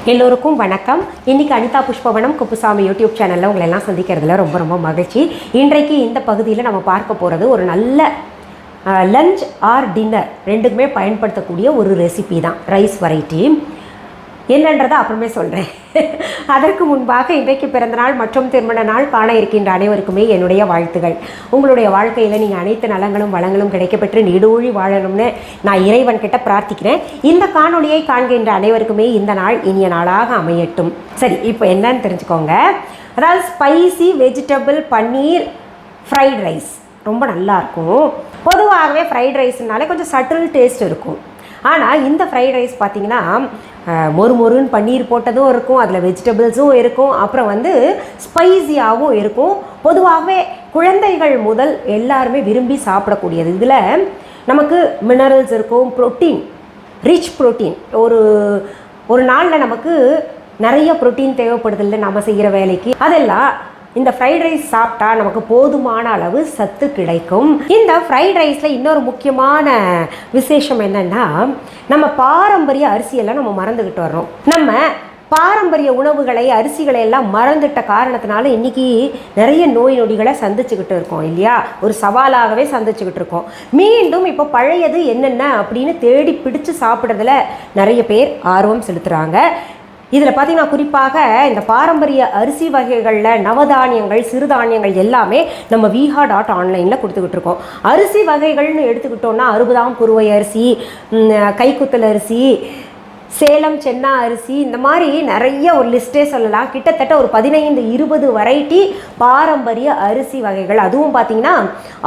எல்லோருக்கும் வணக்கம். இன்னைக்கு அனிதா புஷ்பவனம் குப்புசாமி யூடியூப் சேனலில் உங்களை எல்லாம் சந்திக்கிறதுல ரொம்ப ரொம்ப மகிழ்ச்சி. இன்றைக்கு இந்த பகுதியில் நம்ம பார்க்க போகிறது ஒரு நல்ல லஞ்ச் ஆர் டின்னர் ரெண்டுக்குமே பயன்படுத்தக்கூடிய ஒரு ரெசிபி தான், ரைஸ் வெரைட்டி. என்னன்றதை அப்புறமே சொல்கிறேன். அதற்கு முன்பாக இன்றைக்கு பிறந்தநாள் மற்றும் திருமண நாள் காண இருக்கின்ற அனைவருக்குமே என்னுடைய வாழ்த்துகள். உங்களுடைய வாழ்க்கையில் நீங்கள் அனைத்து நலங்களும் வளங்களும் கிடைக்கப்பெற்று நீடூழி வாழணும்னு நான் இறைவன் கிட்ட பிரார்த்திக்கிறேன். இந்த காணொலியை காண்கின்ற அனைவருக்குமே இந்த நாள் இனிய நாளாக அமையட்டும். சரி, இப்போ என்னன்னு தெரிஞ்சுக்கோங்க. அதாவது ஸ்பைசி வெஜிடபிள் பன்னீர் ஃப்ரைட் ரைஸ் ரொம்ப நல்லாயிருக்கும். பொதுவாகவே ஃப்ரைட் ரைஸ்னாலே கொஞ்சம் சட்டில் டேஸ்ட் இருக்கும். ஆனால் இந்த ஃப்ரைட் ரைஸ் பார்த்திங்கன்னா மொறுன்னு பன்னீர் போட்டதும் இருக்கும், அதில் வெஜிடபிள்ஸும் இருக்கும், அப்புறம் ஸ்பைசியாகவும் இருக்கும். பொதுவாகவே குழந்தைகள் முதல் எல்லாருமே விரும்பி சாப்பிடக்கூடியது. இதில் நமக்கு மினரல்ஸ் இருக்கும், ப்ரோட்டீன், ரிச் ப்ரோட்டீன். ஒரு நாளில் நமக்கு நிறைய ப்ரோட்டீன் தேவைப்படுது இல்லை நம்ம செய்கிற வேலைக்கு. அதெல்லாம் இந்த ஃப்ரைட் ரைஸ் சாப்பிட்டா நமக்கு போதுமான அளவு சத்து கிடைக்கும். இந்த ஃப்ரைட் ரைஸில் இன்னொரு முக்கியமான விசேஷம் என்னென்னா, நம்ம பாரம்பரிய அரிசியெல்லாம் நம்ம மறந்துக்கிட்டு வர்றோம். நம்ம பாரம்பரிய உணவுகளை அரிசிகளை எல்லாம் மறந்துட்ட காரணத்தினால இன்றைக்கி நிறைய நோய் நொடிகளை சந்திச்சுக்கிட்டு இருக்கோம் இல்லையா? ஒரு சவாலாகவே சந்திச்சுக்கிட்டு இருக்கோம். மீண்டும் இப்போ பழையது என்னென்ன அப்படின்னு தேடி பிடிச்சு சாப்பிட்றதுல நிறைய பேர் ஆர்வம் செலுத்துகிறாங்க. இதில் பார்த்திங்கன்னா குறிப்பாக இந்த பாரம்பரிய அரிசி வகைகளில் நவதானியங்கள், சிறுதானியங்கள் எல்லாமே நம்ம viha.online கொடுத்துக்கிட்டு இருக்கோம். அரிசி வகைகள்னு எடுத்துக்கிட்டோன்னா அறுபதாம் குருவை அரிசி, கைக்குத்தல் அரிசி, சேலம் சென்னா அரிசி, இந்த மாதிரி நிறைய ஒரு லிஸ்ட்டே சொல்லலாம். கிட்டத்தட்ட ஒரு 15-20 வெரைட்டி பாரம்பரிய அரிசி வகைகள். அதுவும் பார்த்திங்கன்னா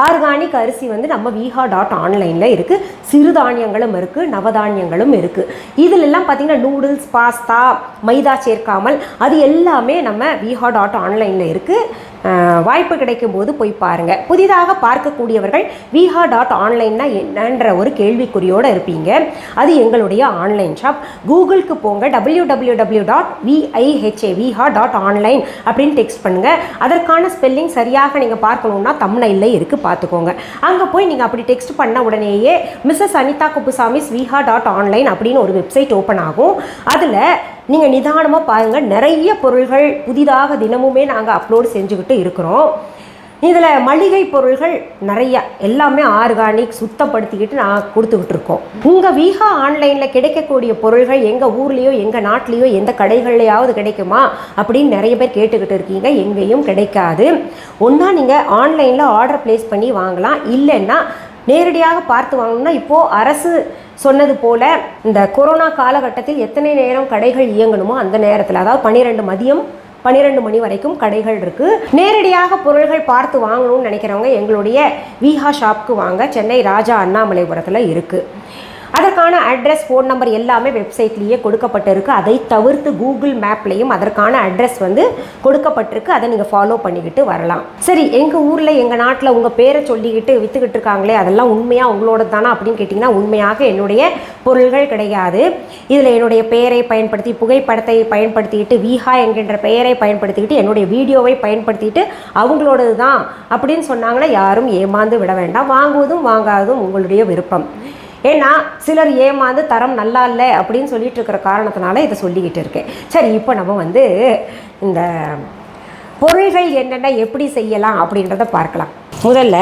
ஆர்கானிக் அரிசி நம்ம viha.online இருக்குது. சிறுதானியங்களும் இருக்குது, நவதானியங்களும் இருக்குது. இதிலெல்லாம் பார்த்திங்கன்னா நூடுல்ஸ், பாஸ்தா, மைதா சேர்க்காமல் அது எல்லாமே நம்ம viha.online இருக்குது. வாய்ப்பு கிடைக்கும் போது போய் பாருங்கள். புதிதாக பார்க்கக்கூடியவர்கள் viha.online என்னன்ற ஒரு கேள்விக்குறியோடு இருப்பீங்க. அது எங்களுடைய ஆன்லைன் ஷாப். கூகுளுக்கு போங்க, www.viha.online அப்படின்னு டெக்ஸ்ட் பண்ணுங்கள். அதற்கான ஸ்பெல்லிங் சரியாக நீங்கள் பார்க்கணுன்னா தம்ப்நெயில்ல இருக்குது, பார்த்துக்கோங்க. அங்கே போய் நீங்கள் அப்படி டெக்ஸ்ட் பண்ண உடனேயே மிஸ்ஸஸ் அனிதா குப்புசாமிஸ் viha.online அப்படின்னு ஒரு வெப்சைட் ஓப்பன் ஆகும். அதில் நீங்கள் நிதானமாக பாருங்கள். நிறைய பொருள்கள் புதிதாக தினமுமே நாங்கள் அப்லோடு செஞ்சுக்கிட்டு இருக்கிறோம். இதில் மளிகை பொருள்கள் நிறையா, எல்லாமே ஆர்கானிக், சுத்தப்படுத்திக்கிட்டு நான் கொடுத்துக்கிட்டு இருக்கோம். உங்கள் விஹா ஆன்லைனில் கிடைக்கக்கூடிய பொருள்கள் எங்கள் ஊர்லேயோ எங்கள் நாட்டிலையோ எந்த கடைகள்லையாவது கிடைக்குமா அப்படின்னு நிறைய பேர் கேட்டுக்கிட்டு இருக்கீங்க. எங்கேயும் கிடைக்காது. ஒன்றா நீங்கள் ஆன்லைனில் ஆர்டர் ப்ளேஸ் பண்ணி வாங்கலாம், இல்லைன்னா நேரடியாக பார்த்து வாங்கணும்னா இப்போது அரசு சொன்னது போல் இந்த கொரோனா காலகட்டத்தில் எத்தனை நேரம் கடைகள் இயங்கணுமோ அந்த நேரத்தில், அதாவது மதியம் 12 மணி வரைக்கும் கடைகள் இருக்குது. நேரடியாக பொருள்கள் பார்த்து வாங்கணும்னு நினைக்கிறவங்க எங்களுடைய விஹா ஷாப்க்கு வாங்க. சென்னை ராஜா அண்ணாமலைபுரத்தில் இருக்குது. அதற்கான அட்ரஸ், ஃபோன் நம்பர் எல்லாமே வெப்சைட்லேயே கொடுக்கப்பட்டிருக்கு. அதை தவிர்த்து கூகுள் மேப்லேயும் அதற்கான அட்ரஸ் கொடுக்கப்பட்டிருக்கு. அதை நீங்கள் ஃபாலோ பண்ணிக்கிட்டு வரலாம். சரி, எங்கள் ஊரில் எங்கள் நாட்டில் உங்கள் பேரை சொல்லிக்கிட்டு விற்றுக்கிட்டு இருக்காங்களே, அதெல்லாம் உண்மையாக உங்களோட தானா அப்படின்னு கேட்டிங்கன்னா உண்மையாக என்னுடைய பொருள்கள் கிடையாது. இதில் என்னுடைய பெயரை பயன்படுத்தி, புகைப்படத்தை பயன்படுத்திக்கிட்டு, விஹா என்கின்ற பெயரை பயன்படுத்திக்கிட்டு, என்னுடைய வீடியோவை பயன்படுத்திக்கிட்டு அவங்களோடது தான் அப்படின்னு சொன்னாங்கன்னா யாரும் ஏமாந்து விட வேண்டாம். வாங்குவதும் வாங்காததும் உங்களுடைய விருப்பம். ஏன்னா சிலர் ஏமாந்து தரம் நல்லா இல்லை அப்படின்னு சொல்லிட்டு இருக்கிற காரணத்தினால இதை சொல்லிக்கிட்டு இருக்கேன். சரி, இப்போ நம்ம இந்த பொருள்கள் என்னென்ன எப்படி செய்யலாம் அப்படின்றத பார்க்கலாம். முதல்ல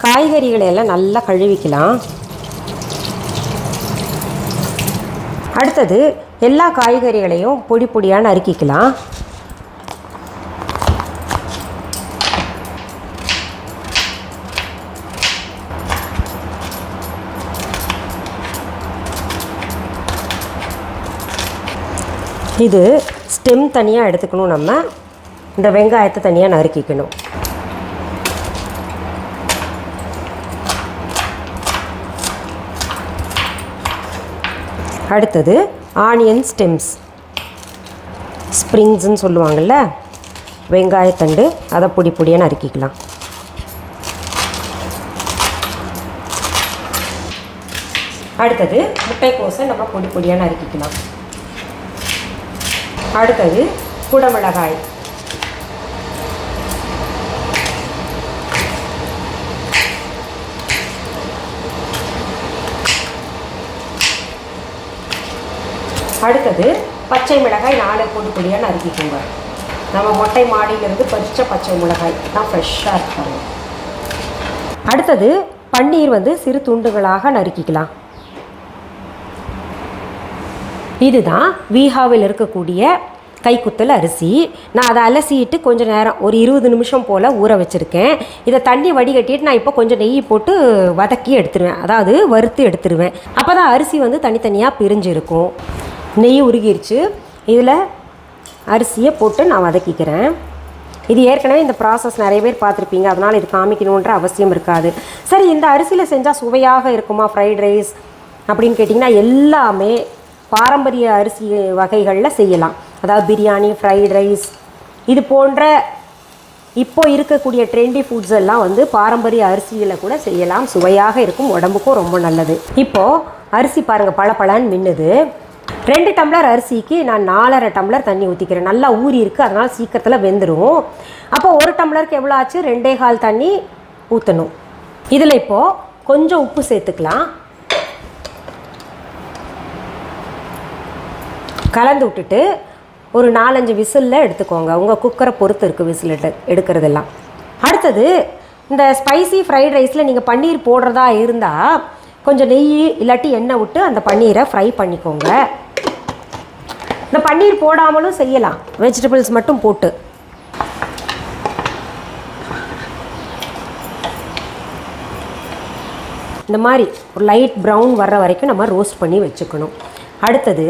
காய்கறிகளை எல்லாம் நல்லா கழுவிக்கலாம். அடுத்தது எல்லா காய்கறிகளையும் பொடி பொடியாக நறுக்கிக்கலாம். இது ஸ்டெம் தனியாக எடுத்துக்கணும். நம்ம இந்த வெங்காயத்தை தனியாக நறுக்கிக்கணும். அடுத்தது ஆனியன் ஸ்டெம்ஸ், ஸ்ப்ரிங்ஸ்ன்னு சொல்லுவாங்கள்ல, வெங்காயத்தண்டு, அதை பொடி பொடியாக நறுக்கிக்கலாம். அடுத்தது முட்டைக்கோஸை நம்ம பொடி பொடியாக நறுக்கிக்கலாம். அடுத்தது குடமிளகாய், அடுத்தது பச்சை மிளகாய் 4 பொடி பொடியாக நறுக்கிக்கோங்க. நம்ம மொட்டை மாடியிலேருந்து பறித்த பச்சை மிளகாய் தான் ஃப்ரெஷ்ஷாக இருக்காங்க. அடுத்தது பன்னீர் வந்து சிறு துண்டுகளாக நறுக்கிக்கலாம். இதுதான் வீஹாவில் இருக்கக்கூடிய கைக்குத்தல் அரிசி. நான் அதை அலசிட்டு கொஞ்சம் நேரம் ஒரு 20 நிமிஷம் போல் ஊற வச்சுருக்கேன். இதை தண்ணி வடிகட்டிட்டு நான் இப்போ கொஞ்சம் நெய் போட்டு வதக்கி எடுத்துருவேன், அதாவது வறுத்து எடுத்துருவேன். அப்போ தான் அரிசி வந்து தனித்தனியாக பிரிஞ்சிருக்கும். நெய் உருகிருச்சு. இதில் அரிசியை போட்டு நான் வதக்கிக்கிறேன். இது ஏற்கனவே இந்த ப்ராசஸ் நிறைய பேர் பார்த்துருப்பீங்க, அதனால் இது காமிக்கணுன்ற அவசியம் இருக்காது. சரி, இந்த அரிசியில் செஞ்சால் சுவையாக இருக்குமா ஃப்ரைட் ரைஸ் அப்படின்னு கேட்டிங்கன்னா, எல்லாமே பாரம்பரிய அரிசி வகைகளில் செய்யலாம். அதாவது பிரியாணி, ஃப்ரைட் ரைஸ், இது போன்ற இப்போ இருக்கக்கூடிய ட்ரெண்டி ஃபுட்ஸ் எல்லாம் வந்து பாரம்பரிய அரிசியில் கூட செய்யலாம். சுவையாக இருக்கும், உடம்புக்கும் ரொம்ப நல்லது. இப்போது அரிசி பாருங்கள் பளபளன்னு மின்னுது. 2 டம்ளர் அரிசிக்கு நான் 4.5 டம்ளர் தண்ணி ஊற்றிக்கிறேன். நல்லா ஊறி இருக்குது, அதனால் சீக்கிரத்தில் வெந்துடும். அப்போ 1 டம்ளருக்கு எவ்வளோ ஆச்சு? 2.25 தண்ணி ஊற்றணும். இதில் இப்போது கொஞ்சம் உப்பு சேர்த்துக்கலாம். கலந்து விட்டுட்டு ஒரு 4-5 விசிலில் எடுத்துக்கோங்க. உங்கள் குக்கரை பொறுத்து இருக்குது விசில் எடுக்கிறதெல்லாம். அடுத்தது இந்த ஸ்பைசி ஃப்ரைட் ரைஸில் நீங்கள் பன்னீர் போடுறதா இருந்தால் கொஞ்சம் நெய் இல்லாட்டி எண்ணெய் விட்டு அந்த பன்னீரை ஃப்ரை பண்ணிக்கோங்க. இந்த பன்னீர் போடாமலும் செய்யலாம், வெஜிடபிள்ஸ் மட்டும் போட்டு. இந்த மாதிரி ஒரு லைட் ப்ரௌன் வர்ற வரைக்கும் நம்ம ரோஸ்ட் பண்ணி வச்சுக்கணும். அடுத்தது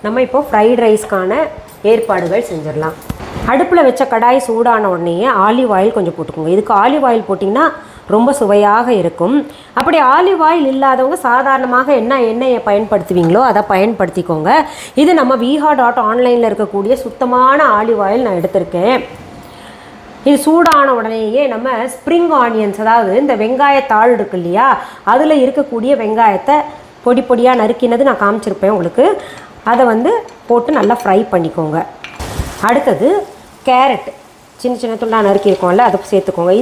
நம்ம இப்போ ஃப்ரைட் ரைஸ்க்கான ஏற்பாடுகள் செஞ்சிடலாம். அடுப்பில் வச்ச கடாய் சூடான உடனே ஆலிவ் ஆயில் கொஞ்சம் போட்டுக்கோங்க. இதுக்கு ஆலிவ் ஆயில் போட்டிங்கன்னா ரொம்ப சுவையாக இருக்கும். அப்படி ஆலிவ் ஆயில் இல்லாதவங்க சாதாரணமாக என்ன எண்ணெயை பயன்படுத்துவீங்களோ அதை பயன்படுத்திக்கோங்க. இது நம்ம viha.online இருக்கக்கூடிய சுத்தமான ஆலிவ் ஆயில் நான் எடுத்திருக்கேன். இது சூடான உடனேயே நம்ம ஸ்ப்ரிங் ஆனியன்ஸ், அதாவது இந்த வெங்காயத்தாள் இருக்கு இல்லையா, அதில் இருக்கக்கூடிய வெங்காயத்தை பொடி பொடியாக நறுக்கினது நான் காமிச்சிருப்பேன் உங்களுக்கு. அதை வந்து போட்டு நல்லா ஃப்ரை பண்ணிக்கோங்க. அடுத்தது கேரட் சின்ன சின்ன துண்டாக நறுக்கியிருக்கோம்ல, அதை சேர்த்துக்கோங்க.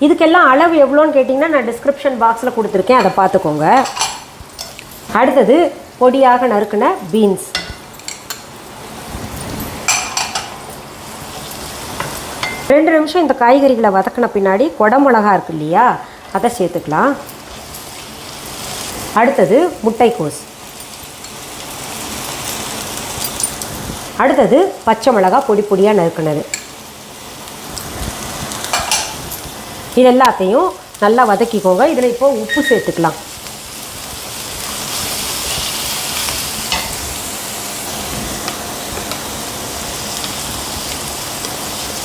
இதுக்கெல்லாம் அளவு எவ்வளோன்னு கேட்டிங்கன்னா நான் டிஸ்கிரிப்ஷன் பாக்ஸில் கொடுத்துருக்கேன், அதை பார்த்துக்கோங்க. அடுத்தது பொடியாக நறுக்கின பீன்ஸ். ரெண்டு நிமிஷம் இந்த காய்கறிகளை வதக்கின பின்னாடி குடமிளகா இருக்கு இல்லையா, அதை சேர்த்துக்கலாம். அடுத்தது முட்டைக்கோஸ். அடுத்தது பச்சை மிளகா பொடி பொடியாக நறுக்கினது. இது எல்லாத்தையும் நல்லா வதக்கிக்கோங்க. இதில் இப்போ உப்பு சேர்த்துக்கலாம்.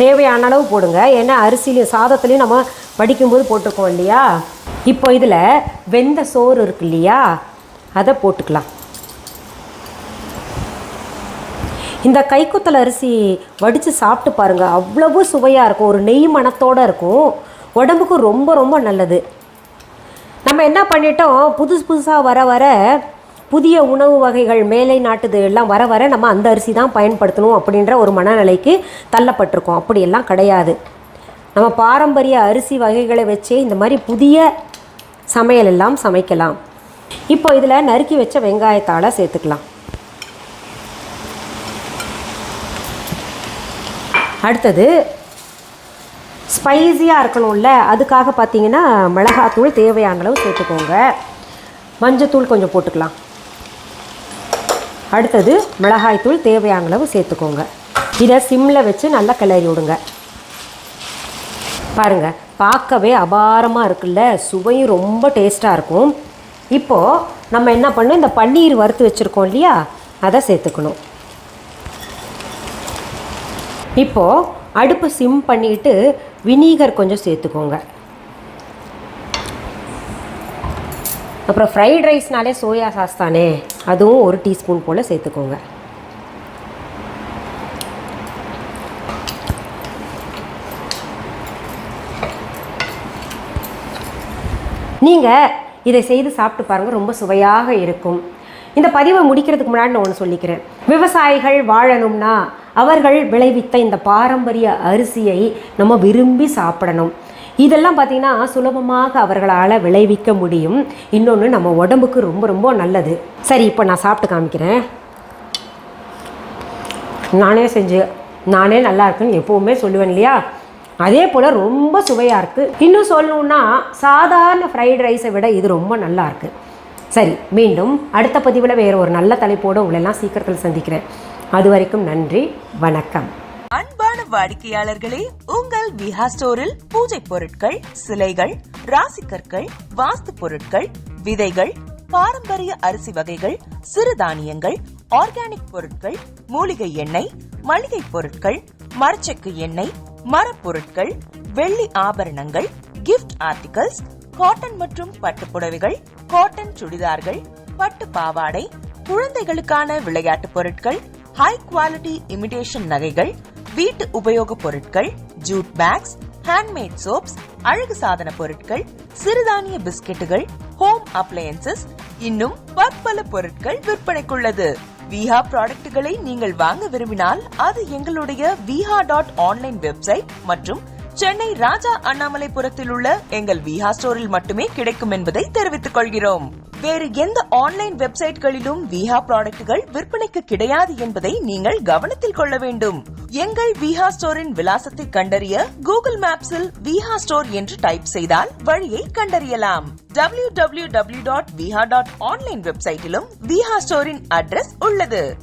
தேவையான அளவு போடுங்க, ஏன்னா அரிசிலையும் சாதத்துலேயும் நம்ம வடிக்கும்போது போட்டிருக்கோம் இல்லையா. இப்போ இதில் வெந்த சோறு இருக்கு இல்லையா, அதை போட்டுக்கலாம். இந்த கைக்குத்தல் அரிசி வடித்து சாப்பிட்டு பாருங்கள், அவ்வளவு சுவையாக இருக்கும். ஒரு நெய் மணத்தோடு இருக்கும், உடம்புக்கு ரொம்ப ரொம்ப நல்லது. நம்ம என்ன பண்ணிட்டோம், புதுசாக வர வர புதிய உணவு வகைகள் மேலை நாட்டுது எல்லாம் வர வர நம்ம அந்த அரிசி தான் பயன்படுத்தணும் அப்படின்ற ஒரு மனநிலைக்கு தள்ளப்பட்டிருக்கோம். அப்படியெல்லாம் கிடையாது. நம்ம பாரம்பரிய அரிசி வகைகளை வச்சே இந்த மாதிரி புதிய சமையல் எல்லாம் சமைக்கலாம். இப்போ இதில் நறுக்கி வச்ச வெங்காயத்தாளை சேர்த்துக்கலாம். அடுத்தது ஸ்பைஸியாக இருக்கணும்ல, அதுக்காக பார்த்தீங்கன்னா மிளகாத்தூள் தேவையான அளவு சேர்த்துக்கோங்க. மஞ்சத்தூள் கொஞ்சம் போட்டுக்கலாம். அடுத்தது மிளகாய்த்தூள் தேவையான அளவு சேர்த்துக்கோங்க. இதை சிம்மில் வச்சு நல்லா கிளறி விடுங்க. பாருங்கள், பார்க்கவே அபாரமாக இருக்குல்ல, சுவையும் ரொம்ப டேஸ்ட்டாக இருக்கும். இப்போது நம்ம என்ன பண்ணணும், இந்த பன்னீர் வறுத்து வச்சுருக்கோம் இல்லையா, அதை சேர்த்துக்கணும். இப்போது அடுப்பு சிம் பண்ணிவிட்டு வினீகர் கொஞ்சம் சேர்த்துக்கோங்க. அப்புறம் ஃப்ரைட் ரைஸ்னாலே சோயா சாஸ் தானே, அதுவும் 1 டீஸ்பூன் போல் சேர்த்துக்கோங்க. நீங்கள் இதை செய்து சாப்பிட்டு பாருங்கள், ரொம்ப சுவையாக இருக்கும். இந்த பதிவை முடிக்கிறதுக்கு முன்னாடி நான் ஒன்று சொல்லிக்கிறேன். விவசாயிகள் வாழணும்னா அவர்கள் விளைவித்த இந்த பாரம்பரிய அரிசியை நம்ம விரும்பி சாப்பிடணும். இதெல்லாம் பார்த்திங்கன்னா சுலபமாக அவர்களால் விளைவிக்க முடியும். இன்னொன்று நம்ம உடம்புக்கு ரொம்ப ரொம்ப நல்லது. சரி, இப்போ நான் சாப்பிட்டு காமிக்கிறேன். நானே செஞ்சு நானே நல்லா இருக்குன்னு எப்போவுமே சொல்லுவேன் இல்லையா, அதே போல் ரொம்ப சுவையாக இருக்குது. இன்னும் சொல்லணுன்னா சாதாரண ஃப்ரைட் ரைஸை விட இது ரொம்ப நல்லா இருக்குது. சரி, மீண்டும் அடுத்த பதிவில் வேறு ஒரு நல்ல தலைப்போடு உங்களெல்லாம் சீக்கிரத்தில் சந்திக்கிறேன். அது வரைக்கும் நன்றி, வணக்கம். அன்பான வாடிக்கையாளர்களே, உங்கள் விஹா ஸ்டோரில் பூஜை பொருட்கள், சிலைகள், ராசிக்கற்கள், வாஸ்து பொருட்கள், விதைகள், பாரம்பரிய அரிசி வகைகள், சிறுதானியங்கள், ஆர்கானிக் பொருட்கள், மூலிகை எண்ணெய், மளிகை பொருட்கள், மரச்செக்கு எண்ணெய், மரப்பொருட்கள், வெள்ளி ஆபரணங்கள், கிஃப்ட் ஆர்டிகல்ஸ், காட்டன் மற்றும் பட்டு புடவைகள், காட்டன் சுடிதார்கள், பட்டு பாவாடை, குழந்தைகளுக்கான விளையாட்டு பொருட்கள், ஹை குவாலிட்டி இமிடேஷன் நகைகள், வீட்டு உபயோக பொருட்கள், ஜூட் பேக்ஸ், ஹேண்ட்மேட் சோப்ஸ், அழகு சாதன பொருட்கள், சிறுதானிய பிஸ்கெட்டுகள், ஹோம் அப்ளையன்சஸ், இன்னும் பற்பல பொருட்கள் விற்பனைக்குள்ளது. விஹா ப்ராடக்ட்களை நீங்கள் வாங்க விரும்பினால் அது எங்களுடைய viha.online வெப்சைட் மற்றும் சென்னை ராஜா அண்ணாமலைபுரத்தில் உள்ள எங்கள் விஹா ஸ்டோரில் மட்டுமே கிடைக்கும் என்பதை தெரிவித்துக் கொள்கிறோம். வேறு எந்த ஆன்லைன் வெப்சைட்களிலும் விஹா ப்ராடக்ட்கள் விற்பனைக்கு கிடையாது என்பதை நீங்கள் கவனத்தில் கொள்ள வேண்டும். எங்கள் விஹா ஸ்டோரின் விலாசத்தை கண்டறிய கூகுள் மேப்ஸில் விஹா ஸ்டோர் என்று டைப் செய்தால் வழியை கண்டறியலாம். www.viha.online வெப்சைட்டிலும் விஹா ஸ்டோரின் அட்ரஸ் உள்ளது.